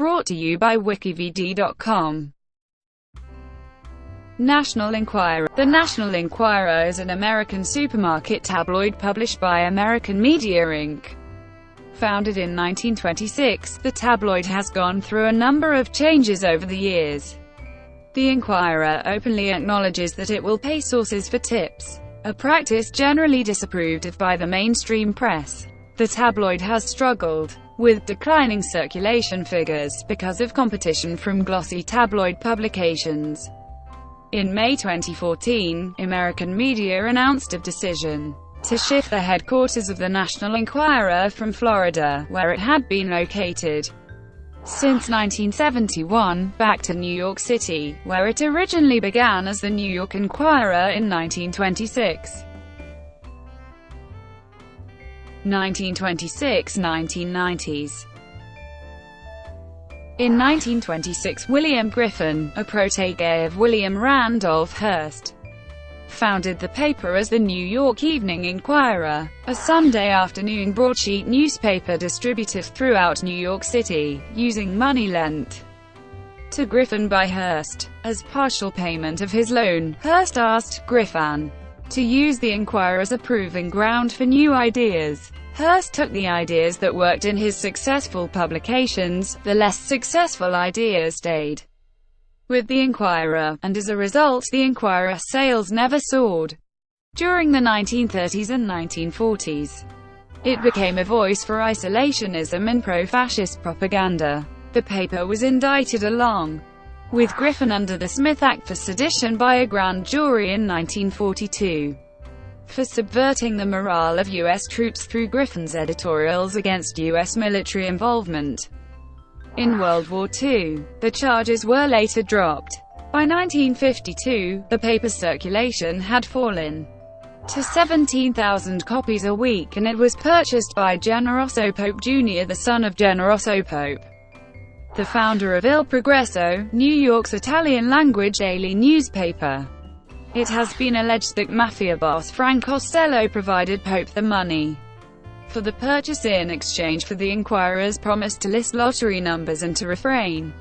Brought to you by WikiVidi.com. National Enquirer. The National Enquirer is an American supermarket tabloid published by American Media Inc. Founded in 1926, the tabloid has gone through a number of changes over the years. The Enquirer openly acknowledges that it will pay sources for tips, a practice generally disapproved of by the mainstream press. The tabloid has struggled with declining circulation figures because of competition from glossy tabloid publications. In May 2014, American media announced a decision to shift the headquarters of the National Enquirer from Florida, where it had been located since 1971, back to New York City, where it originally began as the New York Enquirer in 1926. 1926–1990s. In 1926, William Griffin, a protégé of William Randolph Hearst, founded the paper as the New York Evening Enquirer, a Sunday afternoon broadsheet newspaper distributed throughout New York City, using money lent to Griffin by Hearst. As partial payment of his loan, Hearst asked Griffin to use the Enquirer as a proving ground for new ideas. Hearst took the ideas that worked in his successful publications, the less successful ideas stayed with the Enquirer, and as a result the Enquirer sales never soared. During the 1930s and 1940s, it became a voice for isolationism and pro-fascist propaganda. The paper was indicted along with Griffin under the Smith Act for sedition by a grand jury in 1942. For subverting the morale of U.S. troops through Griffin's editorials against U.S. military involvement in World War II. The charges were later dropped. By 1952, the paper's circulation had fallen to 17,000 copies a week, and it was purchased by Generoso Pope Jr., the son of Generoso Pope, the founder of Il Progresso, New York's Italian-language daily newspaper. It has been alleged that mafia boss Frank Costello provided Pope the money for the purchase in exchange for the Enquirer's promise to list lottery numbers and to refrain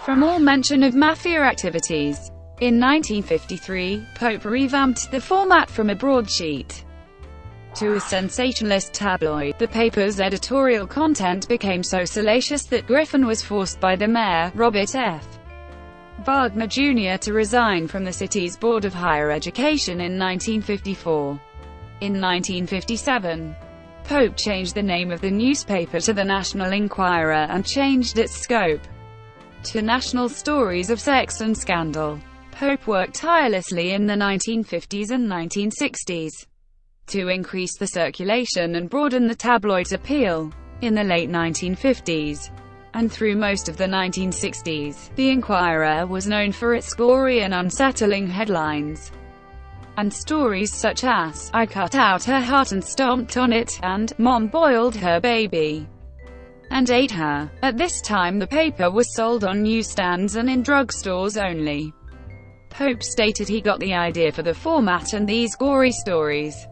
from all mention of mafia activities. In 1953, Pope revamped the format from a broadsheet to a sensationalist tabloid. The paper's editorial content became so salacious that Griffin was forced by the mayor, Robert F. Wagner Jr., to resign from the city's Board of Higher Education in 1954. In 1957, Pope changed the name of the newspaper to the National Enquirer and changed its scope to national stories of sex and scandal. Pope worked tirelessly in the 1950s and 1960s to increase the circulation and broaden the tabloid's appeal. In the late 1950s and through most of the 1960s, the Enquirer was known for its gory and unsettling headlines and stories such as, "I cut out her heart and stomped on it," and "Mom boiled her baby and ate her." At this time the paper was sold on newsstands and in drugstores only. Pope stated he got the idea for the format and these gory stories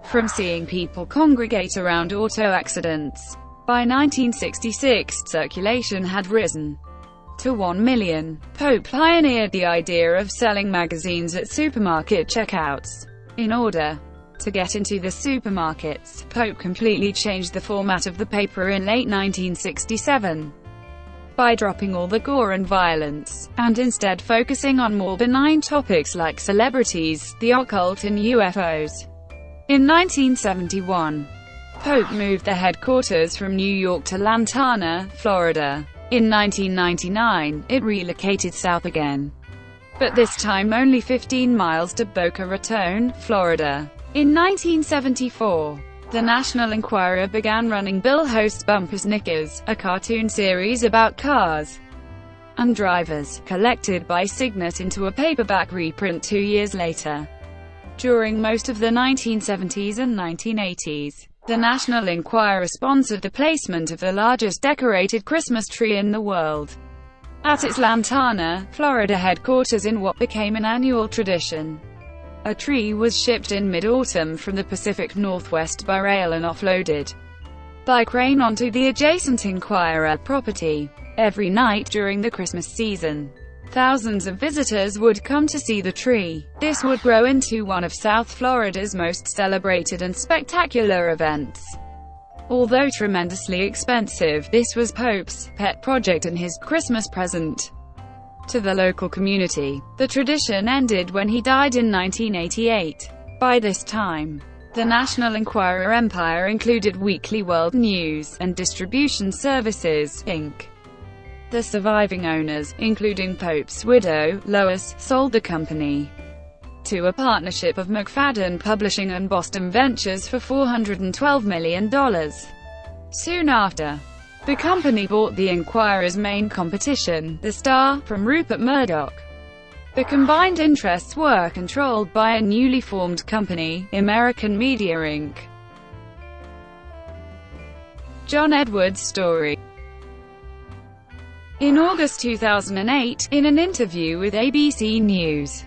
from seeing people congregate around auto accidents. By 1966, circulation had risen to 1 million. Pope pioneered the idea of selling magazines at supermarket checkouts. In order to get into the supermarkets, Pope completely changed the format of the paper in late 1967 by dropping all the gore and violence, and instead focusing on more benign topics like celebrities, the occult and UFOs. In 1971, Pope moved the headquarters from New York to Lantana, Florida. In 1999, it relocated south again, but this time only 15 miles to Boca Raton, Florida. In 1974, the National Enquirer began running Bill Host's Bumper Snickers, a cartoon series about cars and drivers, collected by Signet into a paperback reprint 2 years later. During most of the 1970s and 1980s, the National Enquirer sponsored the placement of the largest decorated Christmas tree in the world at its Lantana, Florida headquarters in what became an annual tradition. A tree was shipped in mid-autumn from the Pacific Northwest by rail and offloaded by crane onto the adjacent Enquirer property. Every night during the Christmas season, thousands of visitors would come to see the tree. This would grow into one of South Florida's most celebrated and spectacular events. Although tremendously expensive, this was Pope's pet project and his Christmas present to the local community. The tradition ended when he died in 1988. By this time, the National Enquirer empire included Weekly World News and Distribution Services, Inc. The surviving owners, including Pope's widow, Lois, sold the company to a partnership of McFadden Publishing and Boston Ventures for $412 million. Soon after, the company bought the Enquirer's main competition, The Star, from Rupert Murdoch. The combined interests were controlled by a newly formed company, American Media Inc. John Edwards' story. In August 2008, in an interview with ABC News,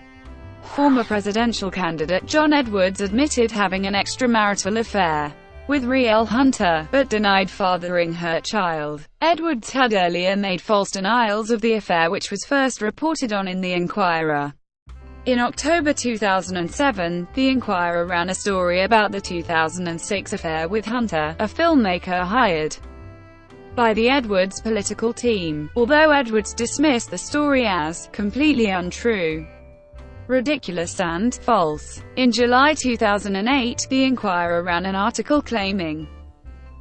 former presidential candidate John Edwards admitted having an extramarital affair with Rielle Hunter, but denied fathering her child. Edwards had earlier made false denials of the affair, which was first reported on in the Enquirer. In October 2007, the Enquirer ran a story about the 2006 affair with Hunter, a filmmaker hired by the Edwards political team, although Edwards dismissed the story as completely untrue, ridiculous and false. In July 2008, the Enquirer ran an article claiming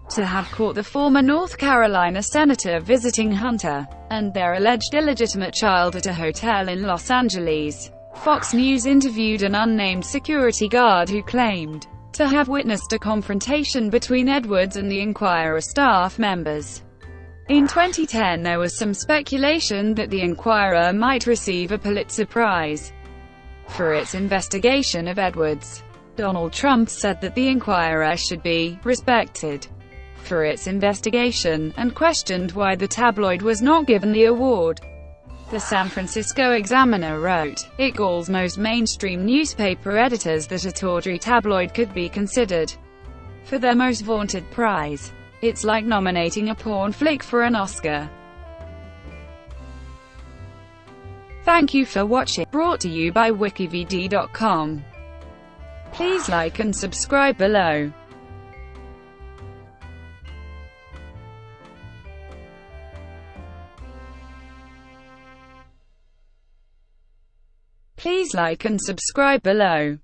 to have caught the former North Carolina senator visiting Hunter and their alleged illegitimate child at a hotel in Los Angeles. Fox News interviewed an unnamed security guard who claimed to have witnessed a confrontation between Edwards and the Enquirer staff members. In 2010, there was some speculation that the Enquirer might receive a Pulitzer Prize for its investigation of Edwards. Donald Trump said that the Enquirer should be respected for its investigation, and questioned why the tabloid was not given the award. The San Francisco Examiner wrote, "It galls most mainstream newspaper editors that a tawdry tabloid could be considered for their most vaunted prize. It's like nominating a porn flick for an Oscar." Thank you for watching. Brought to you by WikiVidi.com. Please like and subscribe below. Please like and subscribe below.